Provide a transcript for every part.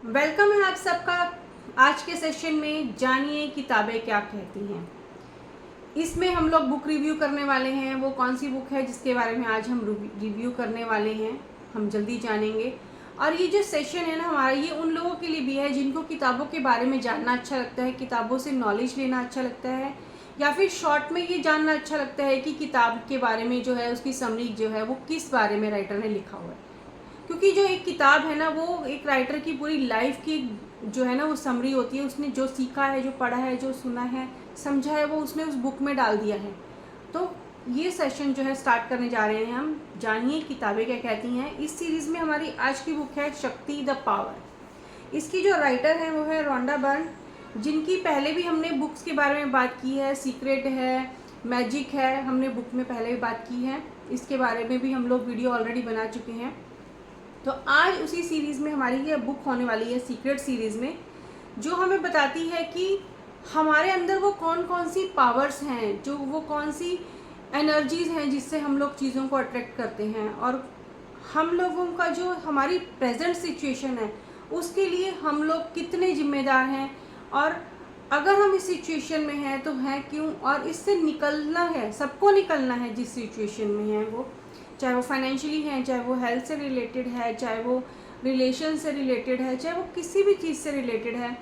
Welcome है आप सबका आज के सेशन में। जानिए किताबें क्या कहती हैं। इसमें हम लोग बुक रिव्यू करने वाले हैं। वो कौन सी बुक है जिसके बारे में आज हम रिव्यू करने वाले हैं, हम जल्दी जानेंगे। और ये जो सेशन है ना हमारा, ये उन लोगों के लिए भी है जिनको किताबों के बारे में जानना अच्छा लगता है, किताबों से नॉलेज लेना अच्छा लगता है, या फिर शॉर्ट में ये जानना अच्छा लगता है कि किताब के बारे में जो है उसकी समरी जो है वो किस बारे में राइटर ने लिखा हुआ है। क्योंकि जो एक किताब है ना, वो एक राइटर की पूरी लाइफ की जो है ना वो समरी होती है। उसने जो सीखा है, जो पढ़ा है, जो सुना है, समझा है, वो उसने उस बुक में डाल दिया है। तो ये सेशन जो है स्टार्ट करने जा रहे हैं हम। जानिए किताबें क्या कहती हैं। इस सीरीज़ में हमारी आज की बुक है शक्ति द पावर। इसकी जो राइटर है वो है रोंडा बर्न, जिनकी पहले भी हमने बुक्स के बारे में बात की है। सीक्रेट है, मैजिक है, हमने बुक में पहले भी बात की है। इसके बारे में भी हम लोग वीडियो ऑलरेडी बना चुके हैं। तो आज उसी सीरीज़ में हमारी ये बुक होने वाली है, सीक्रेट सीरीज़ में, जो हमें बताती है कि हमारे अंदर वो कौन कौन सी पावर्स हैं, जो वो कौन सी एनर्जीज़ हैं जिससे हम लोग चीज़ों को अट्रैक्ट करते हैं, और हम लोगों का जो हमारी प्रेजेंट सिचुएशन है उसके लिए हम लोग कितने जिम्मेदार हैं, और अगर हम इस सिचुएशन में हैं तो हैं क्यों, और इससे निकलना है, सबको निकलना है जिस सिचुएशन में है वो, चाहे वो फाइनेंशियली है, चाहे वो हेल्थ से रिलेटेड है, चाहे वो रिलेशन से रिलेटेड है, चाहे वो किसी भी चीज़ से रिलेटेड है।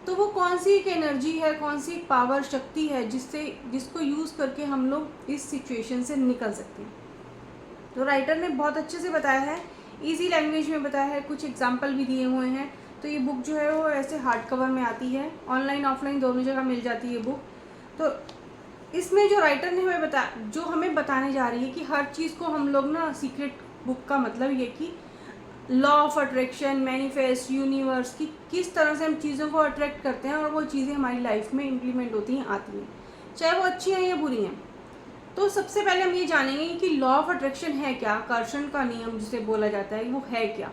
तो वो कौन सी एक एनर्जी है, कौन सी पावर, शक्ति है जिसको यूज़ करके हम लोग इस सिचुएशन से निकल सकते हैं। तो राइटर ने बहुत अच्छे से बताया है, इजी लैंग्वेज में बताया है, कुछ एग्जाम्पल भी दिए हुए हैं। तो ये बुक जो है वो ऐसे हार्ड कवर में आती है, ऑनलाइन ऑफलाइन दोनों जगह मिल जाती है बुक। तो इसमें जो राइटर ने हमें बताने जा रही है कि हर चीज़ को हम लोग ना, सीक्रेट बुक का मतलब ये कि law of attraction, manifest, universe की किस तरह से हम चीज़ों को अट्रैक्ट करते हैं और वो चीज़ें हमारी लाइफ में इम्प्लीमेंट होती हैं, आती हैं, चाहे वो अच्छी हैं या बुरी हैं। तो सबसे पहले हम ये जानेंगे कि लॉ ऑफ अट्रैक्शन है क्या, आकर्षण का नियम जिसे बोला जाता है, वो है क्या।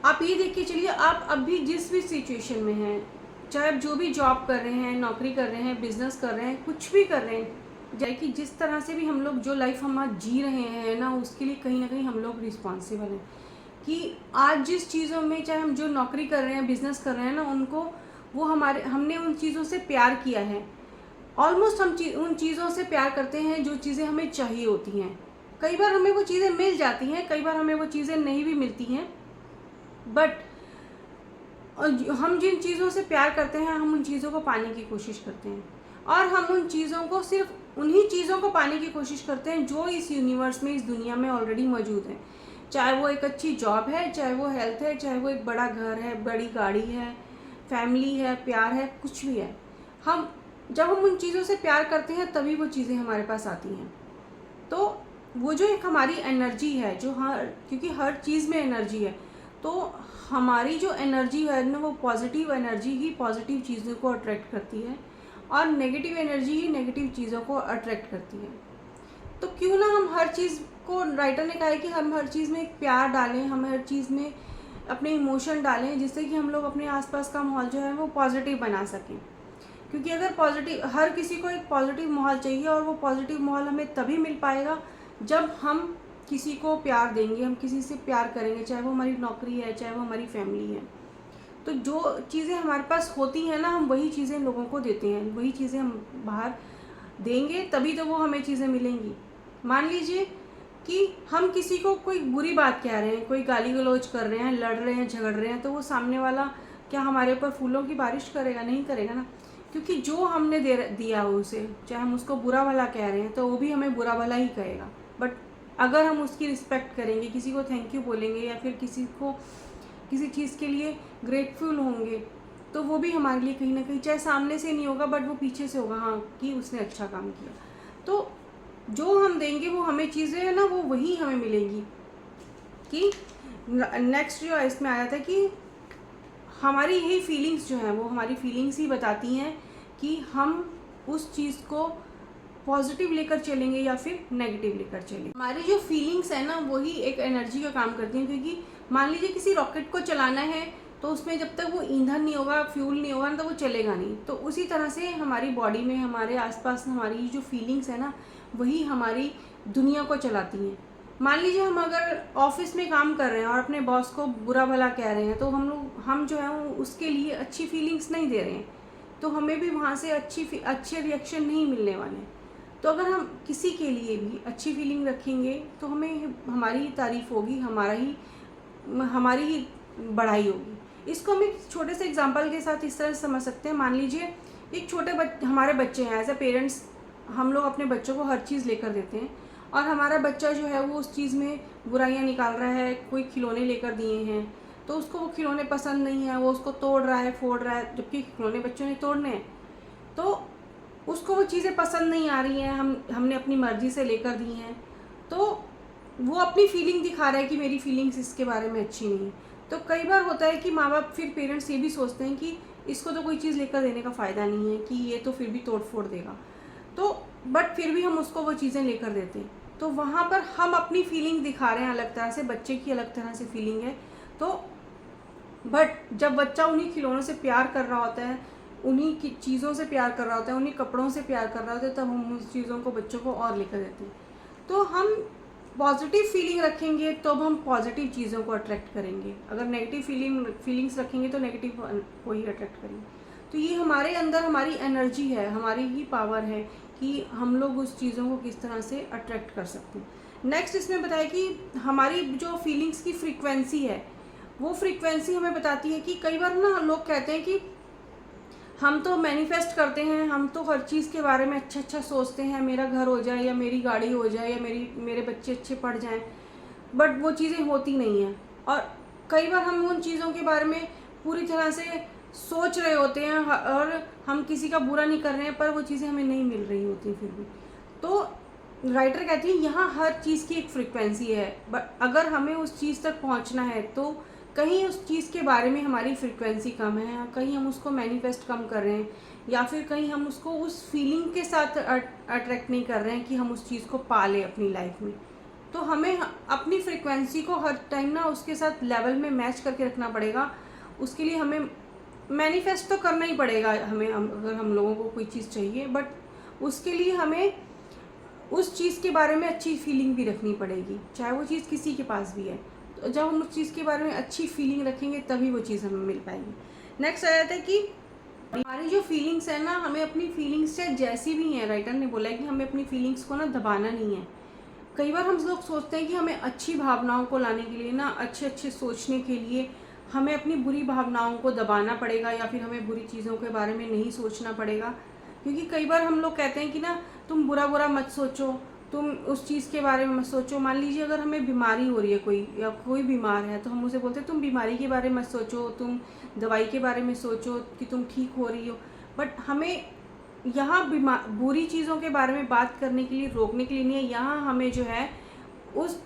आप ये देख के चलिए, आप अभी जिस भी सिचुएशन में हैं, चाहे आप जो भी जॉब कर रहे हैं, नौकरी कर रहे हैं, बिजनेस कर रहे हैं, कुछ भी कर रहे हैं, जैसे कि जिस तरह से भी हम लोग जो लाइफ हम आज जी रहे हैं ना, उसके लिए कहीं ना कहीं हम लोग रिस्पॉन्सिबल हैं। कि आज जिस चीज़ों में, चाहे हम जो नौकरी कर रहे हैं, बिजनेस कर रहे हैं ना, उनको वो हमने उन चीज़ों से प्यार किया है। ऑलमोस्ट हम उन चीज़ों से प्यार करते हैं जो चीज़ें हमें चाहिए होती हैं। कई बार हमें वो चीज़ें मिल जाती हैं, कई बार हमें वो चीज़ें नहीं भी मिलती हैं, बट हम जिन चीज़ों से प्यार करते हैं, हम उन चीज़ों को पाने की कोशिश करते हैं। और हम उन चीज़ों को, सिर्फ उन्हीं चीज़ों को पाने की कोशिश करते हैं जो इस यूनिवर्स में, इस दुनिया में ऑलरेडी मौजूद है। चाहे वो एक अच्छी जॉब है, चाहे वो हेल्थ है, चाहे वो एक बड़ा घर है, बड़ी गाड़ी है, फैमिली है, प्यार है, कुछ भी है। जब हम उन चीज़ों से प्यार करते हैं तभी वो चीज़ें हमारे पास आती हैं। तो वो जो एक हमारी एनर्जी है, जो क्योंकि हर चीज़ में एनर्जी है, तो हमारी जो एनर्जी है ना, वो पॉजिटिव एनर्जी ही पॉजिटिव चीज़ों को अट्रैक्ट करती है, और नेगेटिव एनर्जी ही नेगेटिव चीज़ों को अट्रैक्ट करती है। तो क्यों ना हम हर चीज़ को, राइटर ने कहा है कि हम हर चीज़ में एक प्यार डालें, हम हर चीज़ में अपने इमोशन डालें, जिससे कि हम लोग अपने आसपास का माहौल जो है वो पॉजिटिव बना सकें। क्योंकि अगर हर किसी को एक पॉजिटिव माहौल चाहिए, और वो पॉजिटिव माहौल हमें तभी मिल पाएगा जब हम किसी को प्यार देंगे, हम किसी से प्यार करेंगे, चाहे वो हमारी नौकरी है, चाहे वो हमारी फैमिली है। तो जो चीज़ें हमारे पास होती हैं ना, हम वही चीज़ें लोगों को देते हैं, वही चीज़ें हम बाहर देंगे, तभी तो वो हमें चीज़ें मिलेंगी। मान लीजिए कि हम किसी को कोई बुरी बात कह रहे हैं, कोई गाली गलौज कर रहे हैं, लड़ रहे हैं, झगड़ रहे हैं, तो वो सामने वाला क्या हमारे ऊपर फूलों की बारिश करेगा? नहीं करेगा ना। क्योंकि जो हमने दिया हो उसे, चाहे हम उसको बुरा भला कह रहे हैं, तो वो भी हमें बुरा भला ही कहेगा। बट अगर हम उसकी रिस्पेक्ट करेंगे, किसी को थैंक यू बोलेंगे, या फिर किसी को किसी चीज़ के लिए ग्रेटफुल होंगे, तो वो भी हमारे लिए कहीं ना कहीं, चाहे सामने से नहीं होगा बट वो पीछे से होगा, हाँ कि उसने अच्छा काम किया। तो जो हम देंगे वो हमें चीज़ें है ना, वो वही हमें मिलेंगी। कि नेक्स्ट जो इसमें आया था कि हमारी यही फीलिंग्स जो हैं, वो हमारी फीलिंग्स ही बताती हैं कि हम उस चीज़ को पॉजिटिव लेकर चलेंगे या फिर नेगेटिव लेकर चलेंगे। हमारी जो फीलिंग्स है ना, वही एक एनर्जी का काम करती हैं। क्योंकि मान लीजिए किसी रॉकेट को चलाना है, तो उसमें जब तक वो ईंधन नहीं होगा, फ्यूल नहीं होगा ना, तो वो चलेगा नहीं। तो उसी तरह से हमारी बॉडी में, हमारे आसपास हमारी जो फीलिंग्स है ना, वही हमारी दुनिया को चलाती हैं। मान लीजिए हम अगर ऑफिस में काम कर रहे हैं और अपने बॉस को बुरा भला कह रहे हैं, तो हम जो है वो उसके लिए अच्छी फीलिंग्स नहीं दे रहे हैं, तो हमें भी वहाँ से अच्छे रिएक्शन नहीं मिलने वाले हैं। तो अगर हम किसी के लिए भी अच्छी फीलिंग रखेंगे तो हमें हमारी ही तारीफ़ होगी, हमारी ही बढ़ाई होगी। इसको हम एक छोटे से एग्जांपल के साथ इस तरह से समझ सकते हैं। मान लीजिए एक हमारे बच्चे हैं, एज अ पेरेंट्स हम लोग अपने बच्चों को हर चीज़ लेकर देते हैं, और हमारा बच्चा जो है वो उस चीज़ में बुराइयां निकाल रहा है। कोई खिलौने लेकर दिए हैं तो उसको वो खिलौने पसंद नहीं है, वो उसको तोड़ रहा है, फोड़ रहा है, जबकि खिलौने बच्चों ने तोड़ने हैं, तो उसको वो चीज़ें पसंद नहीं आ रही हैं, हमने अपनी मर्ज़ी से लेकर दी हैं, तो वो अपनी फीलिंग दिखा रहा है कि मेरी फीलिंग्स इसके बारे में अच्छी नहीं है। तो कई बार होता है कि माँ बाप, फिर पेरेंट्स ये भी सोचते हैं कि इसको तो कोई चीज़ लेकर देने का फ़ायदा नहीं है, कि ये तो फिर भी तोड़ फोड़ देगा, तो बट फिर भी हम उसको वो चीज़ें लेकर देते हैं। तो वहाँ पर हम अपनी फीलिंग दिखा रहे हैं अलग तरह से, बच्चे की अलग तरह से फीलिंग है। तो बट जब बच्चा उन्हीं खिलौनों से प्यार कर रहा होता है, उन्हीं की चीज़ों से प्यार कर रहा होता है, उन्हीं कपड़ों से प्यार कर रहा होता है, तब हम उस चीज़ों को बच्चों को और लेकर देते हैं। तो हम पॉजिटिव फीलिंग रखेंगे तो अब हम पॉजिटिव चीज़ों को अट्रैक्ट करेंगे, अगर नेगेटिव फीलिंग्स रखेंगे तो नेगेटिव को ही अट्रैक्ट करेंगे। तो ये हमारे अंदर हमारी एनर्जी है, हमारी ही पावर है कि हम लोग उस चीज़ों को किस तरह से अट्रैक्ट कर सकते हैं। नेक्स्ट इसमें बताया कि हमारी जो फीलिंग्स की फ्रीक्वेंसी है, वो फ्रीक्वेंसी हमें बताती है कि कई बार ना लोग कहते हैं कि हम तो मैनिफेस्ट करते हैं, हम तो हर चीज़ के बारे में अच्छा सोचते हैं, मेरा घर हो जाए या मेरी गाड़ी हो जाए या मेरे बच्चे अच्छे पढ़ जाएं, बट वो चीज़ें होती नहीं हैं। और कई बार हम उन चीज़ों के बारे में पूरी तरह से सोच रहे होते हैं और हम किसी का बुरा नहीं कर रहे हैं, पर वो चीज़ें हमें नहीं मिल रही होती फिर भी। तो राइटर कहती है यहाँ हर चीज़ की एक फ्रिक्वेंसी है, बट अगर हमें उस चीज़ तक पहुँचना है तो कहीं उस चीज़ के बारे में हमारी फ्रिक्वेंसी कम है, कहीं हम उसको मैनिफेस्ट कम कर रहे हैं, या फिर कहीं हम उसको उस फीलिंग के साथ अट्रैक्ट नहीं कर रहे हैं कि हम उस चीज़ को पा लें अपनी लाइफ में। तो हमें अपनी फ्रिक्वेंसी को हर टाइम ना उसके साथ लेवल में मैच करके रखना पड़ेगा। उसके लिए हमें मैनिफेस्ट तो करना ही पड़ेगा, हमें अगर हम लोगों को कोई चीज़ चाहिए, बट उसके लिए हमें उस चीज़ के बारे में अच्छी फीलिंग भी रखनी पड़ेगी, चाहे वो चीज़ किसी के पास भी है। तो जब हम उस चीज़ के बारे में अच्छी फीलिंग रखेंगे तभी वो चीज़ हमें मिल पाएगी। नेक्स्ट आ जाता है कि हमारी जो फीलिंग्स है ना, हमें अपनी फीलिंग्स से जैसी भी हैं, राइटर ने बोला है कि हमें अपनी फीलिंग्स को ना दबाना नहीं है। कई बार हम लोग सोचते हैं कि हमें अच्छी भावनाओं को लाने के लिए ना, अच्छे सोचने के लिए हमें अपनी बुरी भावनाओं को दबाना पड़ेगा, या फिर हमें बुरी चीज़ों के बारे में नहीं सोचना पड़ेगा। क्योंकि कई बार हम लोग कहते हैं कि ना तुम बुरा मत सोचो, तुम उस चीज़ के बारे में मत सोचो। मान लीजिए अगर हमें बीमारी हो रही है कोई, या कोई बीमार है, तो हम उसे बोलते हैं तुम बीमारी के बारे में मत सोचो, तुम दवाई के बारे में सोचो कि तुम ठीक हो रही हो। बट हमें यहाँ बुरी चीज़ों के बारे में बात करने के लिए, रोकने के लिए नहीं है, यहाँ हमें जो है उस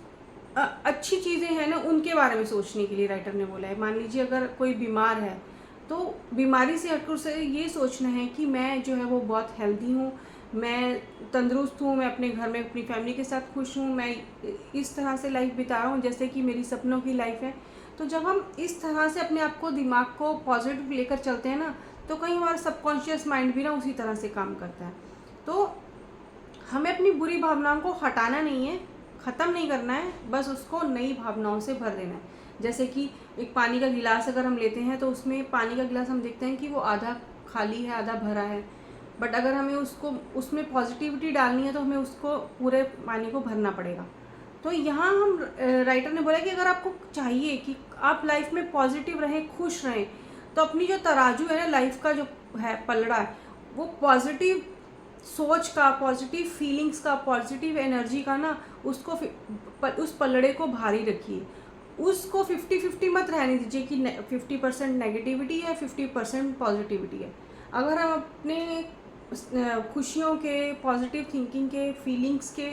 अच्छी चीज़ें हैं ना उनके बारे में सोचने के लिए राइटर ने बोला है। मान लीजिए अगर कोई बीमार है तो बीमारी से हटकर उसे ये सोचना है कि मैं जो है वो बहुत हेल्दी हूँ, मैं तंदुरुस्त हूँ, मैं अपने घर में अपनी फैमिली के साथ खुश हूँ, मैं इस तरह से लाइफ बिता रहा हूँ जैसे कि मेरी सपनों की लाइफ है। तो जब हम इस तरह से अपने आप को, दिमाग को पॉजिटिव लेकर चलते हैं ना, तो कहीं हमारा सबकॉन्शियस माइंड भी ना उसी तरह से काम करता है। तो हमें अपनी बुरी भावनाओं को हटाना नहीं है, ख़त्म नहीं करना है, बस उसको नई भावनाओं से भर देना है। जैसे कि एक पानी का गिलास अगर हम लेते हैं तो उसमें पानी का गिलास हम देखते हैं कि वो आधा खाली है, आधा भरा है, बट अगर हमें उसमें पॉजिटिविटी डालनी है तो हमें उसको पूरे पानी को भरना पड़ेगा। तो यहाँ हम राइटर ने बोला कि अगर आपको चाहिए कि आप लाइफ में पॉजिटिव रहें, खुश रहें, तो अपनी जो तराजू है ना, लाइफ का जो है पलड़ा है, वो पॉजिटिव सोच का, पॉजिटिव फीलिंग्स का, पॉजिटिव एनर्जी का ना, उसको उस पलड़े को भारी रखिए। उसको 50-50 मत रहने दीजिए कि 50% नेगेटिविटी है, 50% पॉजिटिविटी है। अगर हम अपने खुशियों के, पॉजिटिव थिंकिंग के, फीलिंग्स के,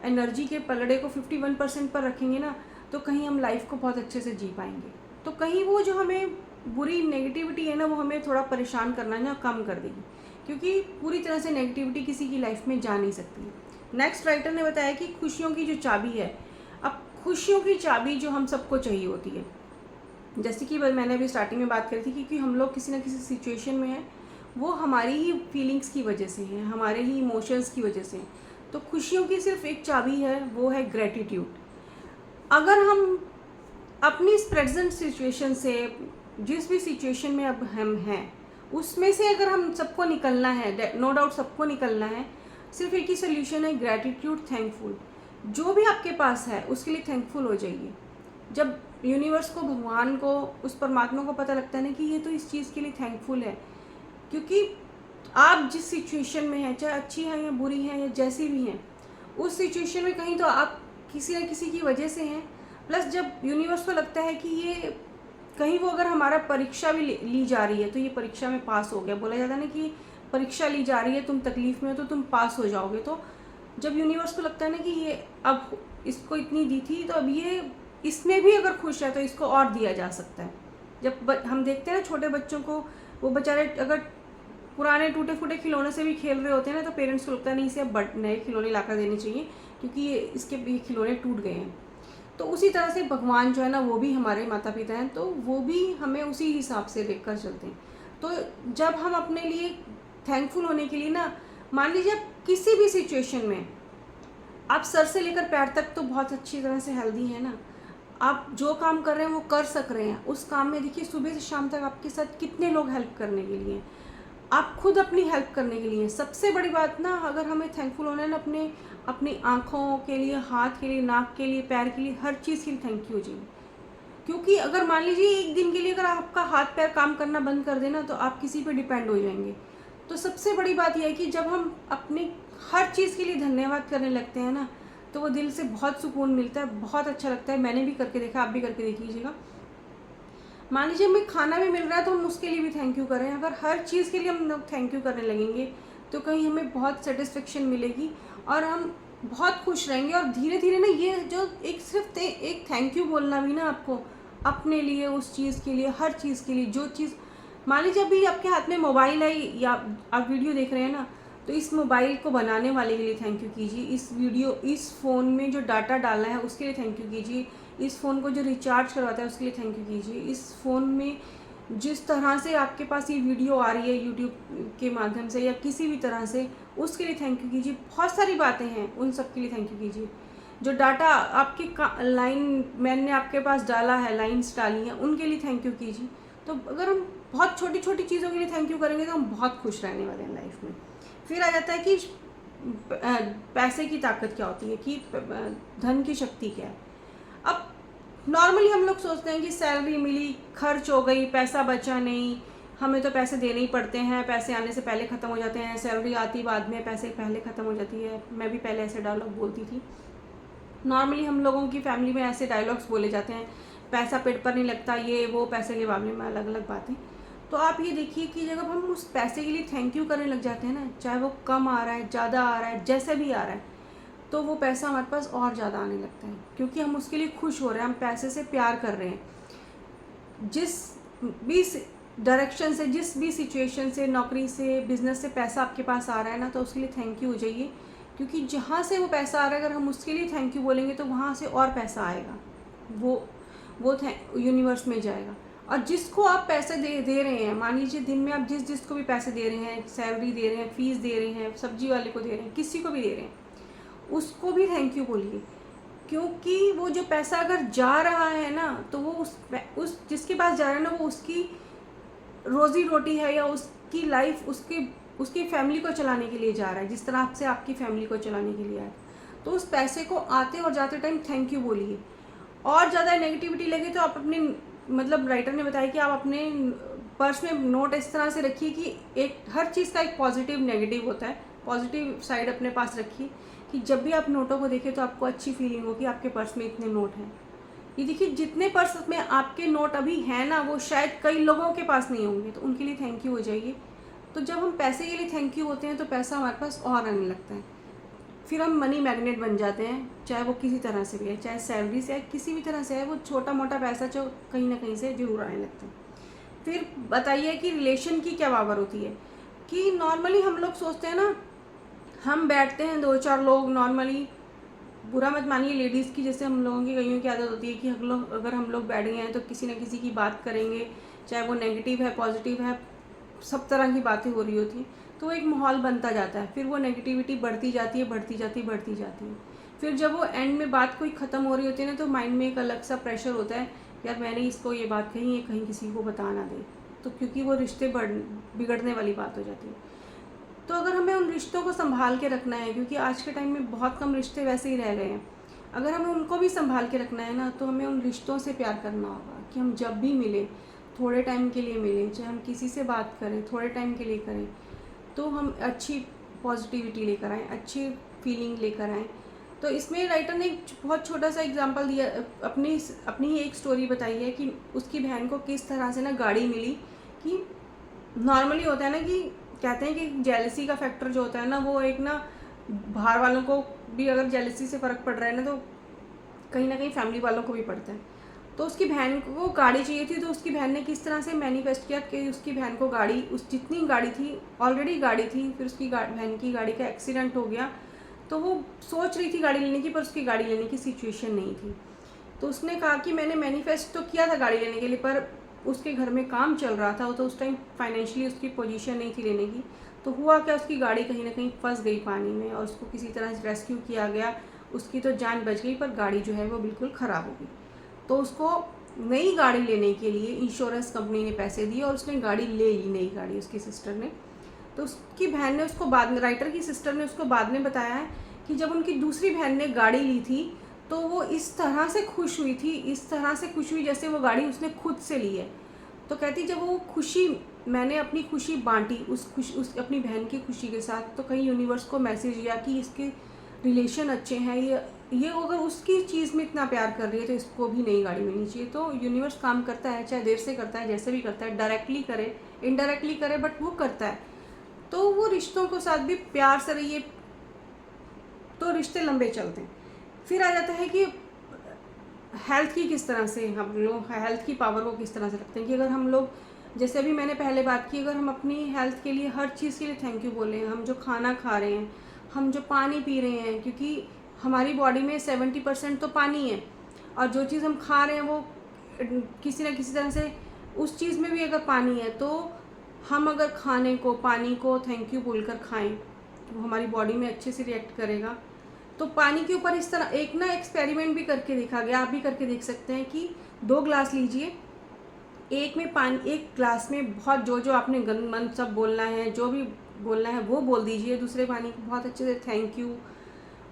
एनर्जी के पलड़े को 51% पर रखेंगे ना, तो कहीं हम लाइफ को बहुत अच्छे से जी पाएंगे। तो कहीं वो जो हमें बुरी नेगेटिविटी है ना, वो हमें थोड़ा परेशान करना ना कम कर देगी, क्योंकि पूरी तरह से नेगेटिविटी किसी की लाइफ में जा नहीं सकती। नेक्स्ट राइटर ने बताया कि खुशियों की जो चाबी है, अब खुशियों की चाबी जो हम सबको चाहिए होती है, जैसे कि मैंने अभी स्टार्टिंग में बात करी थी, क्योंकि हम लोग किसी ना किसी सिचुएशन में हैं, वो हमारी ही फीलिंग्स की वजह से हैं, हमारे ही इमोशंस की वजह से हैं। तो खुशियों की सिर्फ एक चाबी है, वो है ग्रेटिट्यूड। अगर हम अपनी इस प्रेजेंट सिचुएशन से, जिस भी सिचुएशन में अब हम हैं, उसमें से अगर हम सबको निकलना है, नो डाउट सबको निकलना है, सिर्फ एक ही सोल्यूशन है, ग्रैटिट्यूड, थैंकफुल। जो भी आपके पास है उसके लिए थैंकफुल हो जाइए। जब यूनिवर्स को, भगवान को, उस परमात्मा को पता लगता है ना कि ये तो इस चीज़ के लिए थैंकफुल है, क्योंकि आप जिस सिचुएशन में हैं, चाहे अच्छी है या बुरी है या जैसी भी हैं, उस सिचुएशन में कहीं तो आप किसी न किसी की वजह से हैं। प्लस जब यूनिवर्स को लगता है कि ये कहीं वो अगर हमारा परीक्षा भी ली जा रही है तो ये परीक्षा में पास हो गया, बोला जाता है ना कि परीक्षा ली जा रही है, तुम तकलीफ में हो तो तुम पास हो जाओगे। तो जब यूनिवर्स को लगता है ना कि ये अब इसको इतनी दी थी तो अब ये इसमें भी अगर खुश है तो इसको और दिया जा सकता है। जब हम देखते हैं ना छोटे बच्चों को, वो बेचारे अगर पुराने टूटे फूटे खिलौने से भी खेल रहे होते हैं ना, तो पेरेंट्स को लगता है नहीं, इसे अब नए खिलौने लाकर देने चाहिए क्योंकि ये खिलौने टूट गए हैं। तो उसी तरह से भगवान जो है ना, वो भी हमारे माता पिता हैं, तो वो भी हमें उसी हिसाब से देखकर चलते हैं। तो जब हम अपने लिए थैंकफुल होने के लिए ना, मान लीजिए आप किसी भी सिचुएशन में, आप सर से लेकर पैर तक तो बहुत अच्छी तरह से हेल्दी है ना, आप जो काम कर रहे हैं वो कर सक रहे हैं, उस काम में देखिए सुबह से शाम तक आपके साथ कितने लोग हेल्प करने के लिए, आप खुद अपनी हेल्प करने के लिए। सबसे बड़ी बात ना, अगर हमें थैंकफुल होना है ना, अपनी आँखों के लिए, हाथ के लिए, नाक के लिए, पैर के लिए, हर चीज़ के लिए थैंक यू जी। क्योंकि अगर मान लीजिए एक दिन के लिए अगर आपका हाथ पैर काम करना बंद कर देना, तो आप किसी पे डिपेंड हो जाएंगे। तो सबसे बड़ी बात यह है कि जब हम अपनी हर चीज़ के लिए धन्यवाद करने लगते हैं ना, तो वो दिल से बहुत सुकून मिलता है, बहुत अच्छा लगता है। मैंने भी करके देखा, आप भी करके देख लीजिएगा। मान लीजिए हमें खाना भी मिल रहा है तो हम उसके लिए भी थैंक यू करें। अगर हर चीज़ के लिए हम लोग थैंक यू करने लगेंगे तो कहीं हमें बहुत सेटिस्फेक्शन मिलेगी और हम बहुत खुश रहेंगे। और धीरे धीरे ना, ये जो सिर्फ एक थैंक यू बोलना भी ना, आपको अपने लिए, उस चीज़ के लिए, हर चीज़ के लिए, जो चीज़, मान लीजिए अभी आपके हाथ में मोबाइल है या आप वीडियो देख रहे हैं ना, तो इस मोबाइल को बनाने वाले के लिए थैंक यू कीजिए। इस फ़ोन में जो डाटा डालना है उसके लिए थैंक यू कीजिए। इस फ़ोन को जो रिचार्ज करवाता है उसके लिए थैंक यू कीजिए। इस फ़ोन में जिस तरह से आपके पास ये वीडियो आ रही है यूट्यूब के माध्यम से या किसी भी तरह से, उसके लिए थैंक यू कीजिए। बहुत सारी बातें हैं, उन सब के लिए थैंक यू कीजिए। जो डाटा आपके लाइन मैंने आपके पास डाला है, लाइन्स डाली हैं, उनके लिए थैंक यू कीजिए। तो अगर हम बहुत छोटी छोटी चीज़ों के लिए थैंक यू करेंगे तो हम बहुत खुश रहने वाले हैं लाइफ में। फिर आ जाता है कि पैसे की ताकत क्या होती है, कि धन की शक्ति क्या है। अब नॉर्मली हम लोग सोचते हैं कि सैलरी मिली, खर्च हो गई, पैसा बचा नहीं, हमें तो पैसे देने ही पड़ते हैं, पैसे आने से पहले ख़त्म हो जाते हैं, सैलरी आती बाद में, पैसे पहले ख़त्म हो जाती है। मैं भी पहले ऐसे डायलॉग बोलती थी। नॉर्मली हम लोगों की फैमिली में ऐसे डायलॉग्स बोले जाते हैं, पैसा पेट पर नहीं लगता, ये वो, पैसे के मामले में अलग अलग बातें। तो आप ये देखिए कि जब हम उस पैसे के लिए थैंक यू करने लग जाते हैं ना, चाहे वो कम आ रहा है, ज़्यादा आ रहा है, जैसे भी आ रहा है, तो वो पैसा हमारे पास और ज़्यादा आने लगता है, क्योंकि हम उसके लिए खुश हो रहे हैं, हम पैसे से प्यार कर रहे हैं। जिस भी डायरेक्शन से, जिस भी सिचुएशन से, नौकरी से, बिजनेस से पैसा आपके पास आ रहा है ना, तो उसके लिए थैंक यू हो जाइए। क्योंकि जहाँ से वो पैसा आ रहा है, अगर हम उसके लिए थैंक यू बोलेंगे तो वहाँ से और पैसा आएगा, वो यूनिवर्स में जाएगा। और जिसको आप पैसे दे रहे हैं, मान लीजिए दिन में आप जिसको भी पैसे दे रहे हैं, सैलरी दे रहे हैं, फीस दे रहे हैं, सब्जी वाले को दे रहे हैं, किसी को भी दे रहे हैं, उसको भी थैंक यू बोलिए। क्योंकि वो जो पैसा अगर जा रहा है ना, तो वो उस जिसके पास जा रहा है ना, वो उसकी रोज़ी रोटी है, या उसकी लाइफ, उसकी फैमिली को चलाने के लिए जा रहा है, जिस तरह से आपकी फैमिली को चलाने के लिए आया। तो उस पैसे को आते और जाते टाइम थैंक यू बोलिए। और ज़्यादा नेगेटिविटी लगे तो आप अपने, मतलब राइटर ने बताया कि आप अपने पर्स में नोट इस तरह से रखिए कि हर चीज़ का एक पॉजिटिव नेगेटिव होता है। पॉजिटिव साइड अपने पास रखिए कि जब भी आप नोटों को देखें तो आपको अच्छी फीलिंग हो कि आपके पर्स में इतने नोट हैं। ये देखिए, जितने पर्स में आपके नोट अभी हैं ना, वो शायद कई लोगों के पास नहीं होंगे, तो उनके लिए थैंक यू हो जाइए। तो जब हम पैसे के लिए थैंक यू होते हैं तो पैसा हमारे पास और आने लगता है। फिर हम मनी मैग्नेट बन जाते हैं, चाहे वो किसी तरह से भी है, चाहे सैलरी से है, किसी भी तरह से है, वो छोटा मोटा पैसा जो कहीं ना कहीं से जरूर आने लगता है। फिर बताइए कि रिलेशन की क्या पावर होती है। कि नॉर्मली हम लोग सोचते हैं ना, हम बैठते हैं 2-4 लोग, नॉर्मली बुरा मत मानिए लेडीज़ की, जैसे हम लोगों की कईयों की आदत होती है कि अगर हम लोग बैठ गए हैं तो किसी न किसी की बात करेंगे, चाहे वो नेगेटिव है, पॉजिटिव है, सब तरह की बातें हो रही होती हैं, तो एक माहौल बनता जाता है। फिर वो नेगेटिविटी बढ़ती जाती है, बढ़ती जाती है, बढ़ती जाती है। फिर जब वो एंड में बात कोई ख़त्म हो रही होती है ना, तो माइंड में एक अलग सा प्रेशर होता है, यार मैंने इसको ये बात कही है, कहीं किसी को बता ना दे, तो क्योंकि वो रिश्ते बिगड़ने वाली बात हो जाती है। तो अगर हमें उन रिश्तों को संभाल के रखना है, क्योंकि आज के टाइम में बहुत कम रिश्ते वैसे ही रह गए हैं, अगर हमें उनको भी संभाल के रखना है ना, तो हमें उन रिश्तों से प्यार करना होगा कि हम जब भी मिलें, थोड़े टाइम के लिए मिलें, चाहे हम किसी से बात करें थोड़े टाइम के लिए करें, तो हम अच्छी पॉजिटिविटी लेकर आएँ, अच्छी फीलिंग लेकर आएँ। तो इसमें राइटर ने एक बहुत छोटा सा एग्जांपल दिया, अपनी ही एक स्टोरी बताई है कि उसकी बहन को किस तरह से ना गाड़ी मिली। कि नॉर्मली होता है ना कि कहते हैं कि जेलसी का फैक्टर जो होता है ना, वो एक ना बाहर वालों को भी अगर जेलसी से फ़र्क पड़ रहा है ना, तो कहीं ना कहीं फैमिली वालों को भी पड़ता है। तो उसकी बहन को गाड़ी चाहिए थी, तो उसकी बहन ने किस तरह से मैनिफेस्ट किया कि उसकी बहन को गाड़ी, उस जितनी गाड़ी थी ऑलरेडी गाड़ी थी, फिर उसकी बहन की गाड़ी का एक्सीडेंट हो गया, तो वो सोच रही थी गाड़ी लेने की, पर उसकी गाड़ी लेने की सिचुएशन नहीं थी। तो उसने कहा कि मैंने मैनिफेस्ट तो किया था गाड़ी लेने के लिए, पर उसके घर में काम चल रहा था, तो उस टाइम फाइनेंशियली उसकी पोजीशन नहीं थी लेने की। तो हुआ क्या, उसकी गाड़ी कहीं ना कहीं फंस गई पानी में, और उसको किसी तरह से रेस्क्यू किया गया, उसकी तो जान बच गई, पर गाड़ी जो है वो बिल्कुल ख़राब हो गई। तो उसको नई गाड़ी लेने के लिए इंश्योरेंस कंपनी ने पैसे दिए, और उसने गाड़ी ले ली, नई गाड़ी, उसकी सिस्टर ने। तो उसकी बहन ने उसको बाद में, राइटर की सिस्टर ने उसको बाद में बताया है कि जब उनकी दूसरी बहन ने गाड़ी ली थी, तो वो इस तरह से खुश हुई थी, इस तरह से खुश हुई जैसे वो गाड़ी उसने खुद से ली है। तो कहती जब वो खुशी, मैंने अपनी खुशी बांटी उस अपनी बहन की खुशी के साथ, तो कहीं यूनिवर्स को मैसेज गया कि इसके रिलेशन अच्छे हैं, ये अगर उसकी चीज़ में इतना प्यार कर रही है, तो इसको भी नई गाड़ी मिलनी चाहिए। तो यूनिवर्स काम करता है, चाहे देर से करता है, जैसे भी करता है, डायरेक्टली करे इनडायरेक्टली करे, बट वो करता है। तो वो रिश्तों के साथ भी प्यार से रहिए, तो रिश्ते लंबे चलते हैं। फिर आ जाता है कि हेल्थ की किस तरह से हम लोग हेल्थ की पावर को किस तरह से रखते हैं। कि अगर हम लोग, जैसे अभी मैंने पहले बात की, अगर हम अपनी हेल्थ के लिए हर चीज़ के लिए थैंक यू बोलें, हम जो खाना खा रहे हैं, हम जो पानी पी रहे हैं, क्योंकि हमारी बॉडी में 70% तो पानी है, और जो चीज़ हम खा रहे हैं वो किसी न किसी तरह से उस चीज़ में भी अगर पानी है, तो हम अगर खाने को, पानी को थैंक यू बोलकर खाएं, तो हमारी बॉडी में अच्छे से रिएक्ट करेगा। तो पानी के ऊपर इस तरह एक ना एक्सपेरिमेंट भी करके देखा गया, आप भी करके देख सकते हैं कि 2 ग्लास लीजिए, एक में पानी, एक ग्लास में बहुत जो आपने मन सब बोलना है, जो भी बोलना है वो बोल दीजिए, दूसरे पानी को बहुत अच्छे से थैंक यू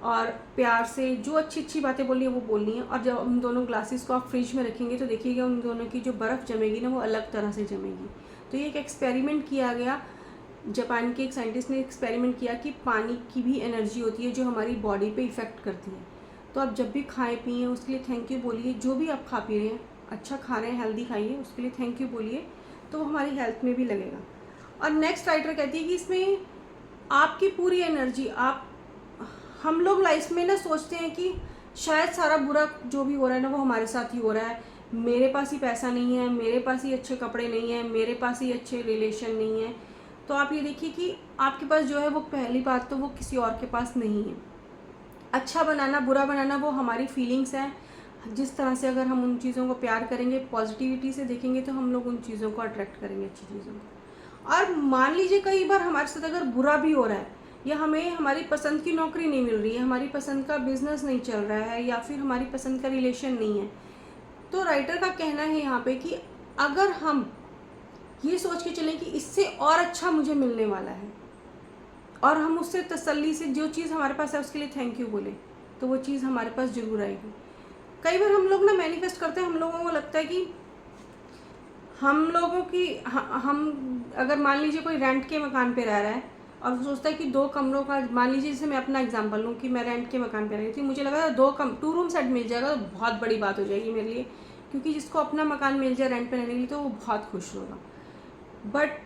और प्यार से जो अच्छी अच्छी बातें बोलनी है वो बोलनी है। और जब उन दोनों ग्लासेस को आप फ्रिज में रखेंगे, तो देखिएगा उन दोनों की जो बर्फ़ जमेगी ना, वो अलग तरह से जमेगी। तो ये एक एक्सपेरिमेंट किया गया, जापान के एक साइंटिस्ट ने एक्सपेरिमेंट किया कि पानी की भी एनर्जी होती है जो हमारी बॉडी पे इफ़ेक्ट करती है। तो आप जब भी खाएं पिए, उसके लिए थैंक यू बोलिए, जो भी आप खा पी रहे हैं, अच्छा खा रहे हैं, हेल्दी खाइए, उसके लिए थैंक यू बोलिए, तो वो हमारी हेल्थ में भी लगेगा। और नेक्स्ट राइटर कहती है कि इसमें आपकी पूरी एनर्जी, हम लोग लाइफ में ना सोचते हैं कि शायद सारा बुरा जो भी हो रहा है ना, वो हमारे साथ ही हो रहा है, मेरे पास ही पैसा नहीं है, मेरे पास ही अच्छे कपड़े नहीं हैं, मेरे पास ही अच्छे रिलेशन नहीं है। तो आप ये देखिए कि आपके पास जो है वो, पहली बात तो वो किसी और के पास नहीं है। अच्छा बनाना, बुरा बनाना, वो हमारी फीलिंग्स हैं। जिस तरह से अगर हम उन चीज़ों को प्यार करेंगे, पॉजिटिविटी से देखेंगे, तो हम लोग उन चीज़ों को अट्रैक्ट करेंगे, अच्छी चीज़ों को। और मान लीजिए कई बार हमारे साथ अगर बुरा भी हो रहा है, या हमें हमारी पसंद की नौकरी नहीं मिल रही है, हमारी पसंद का बिजनेस नहीं चल रहा है, या फिर हमारी पसंद का रिलेशन नहीं है, तो राइटर का कहना है यहाँ पे कि अगर हम ये सोच के चलें कि इससे और अच्छा मुझे मिलने वाला है, और हम उससे तसल्ली से जो चीज़ हमारे पास है उसके लिए थैंक यू बोलें, तो वो चीज़ हमारे पास ज़रूर आएगी। कई बार हम लोग ना मैनिफेस्ट करते हैं, हम लोगों को लगता है कि हम लोगों की हम अगर मान लीजिए कोई रेंट के मकान पे रह रहा है, और वो सोचता है कि 2 कमरों का, मान लीजिए जैसे मैं अपना एग्जांपल लूँ कि मैं रेंट के मकान पे रही थी, मुझे लगा 2 रूम सेट मिल जाएगा तो बहुत बड़ी बात हो जाएगी मेरे लिए, क्योंकि जिसको अपना मकान मिल जाए रेंट पे रहने के लिए, तो वो बहुत खुश होगा। बट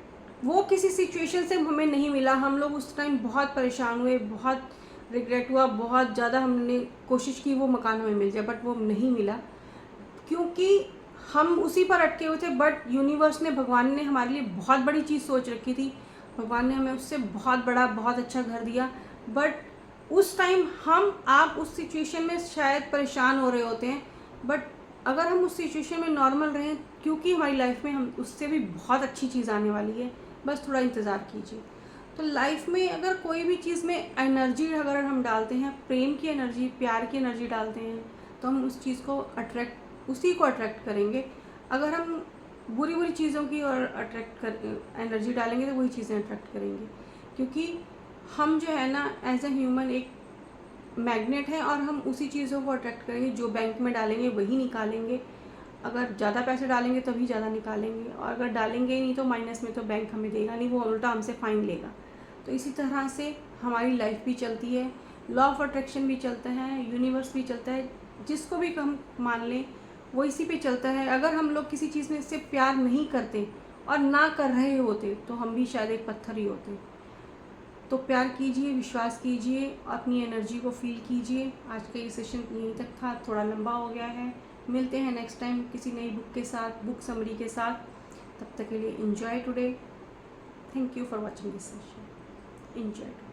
वो किसी सिचुएशन से हमें नहीं मिला, हम लोग उस टाइम बहुत परेशान हुए, बहुत रिग्रेट हुआ, बहुत ज़्यादा हमने कोशिश की वो मकान हमें मिल जाए, बट वो नहीं मिला, क्योंकि हम उसी पर अटके हुए थे। बट यूनिवर्स ने, भगवान ने हमारे लिए बहुत बड़ी चीज़ सोच रखी थी, भगवान ने हमें उससे बहुत बड़ा, बहुत अच्छा घर दिया। बट उस टाइम आप उस सिचुएशन में शायद परेशान हो रहे होते हैं, बट अगर हम उस सिचुएशन में नॉर्मल रहें, क्योंकि हमारी लाइफ में हम उससे भी बहुत अच्छी चीज़ आने वाली है, बस थोड़ा इंतज़ार कीजिए। तो लाइफ में अगर कोई भी चीज़ में एनर्जी अगर हम डालते हैं, प्रेम की एनर्जी, प्यार की एनर्जी डालते हैं, तो हम उस चीज़ को उसी को अट्रैक्ट करेंगे। अगर हम बुरी बुरी चीज़ों की और एनर्जी डालेंगे तो वही चीज़ें अट्रैक्ट करेंगे, क्योंकि हम जो है ना एज ए ह्यूमन एक मैग्नेट है और हम उसी चीज़ों को अट्रैक्ट करेंगे। जो बैंक में डालेंगे वही निकालेंगे। अगर ज़्यादा पैसे डालेंगे तभी ज़्यादा निकालेंगे, और अगर डालेंगे ही नहीं तो माइनस में, तो बैंक हमें देगा नहीं, वो उल्टा हमसे फ़ाइन लेगा। तो इसी तरह से हमारी लाइफ भी चलती है, लॉ ऑफ अट्रैक्शन भी चलता है, यूनिवर्स भी चलता है, जिसको भी हम मान लें वो इसी पे चलता है। अगर हम लोग किसी चीज़ में इससे प्यार नहीं करते और ना कर रहे होते तो हम भी शायद एक पत्थर ही होते। तो प्यार कीजिए, विश्वास कीजिए, अपनी एनर्जी को फील कीजिए। आज का ये सेशन यहीं तक था, थोड़ा लंबा हो गया है। मिलते हैं नेक्स्ट टाइम किसी नई बुक के साथ, बुक समरी के साथ। तब तक के लिए enjoy today. Thank you for watching this session. Enjoy.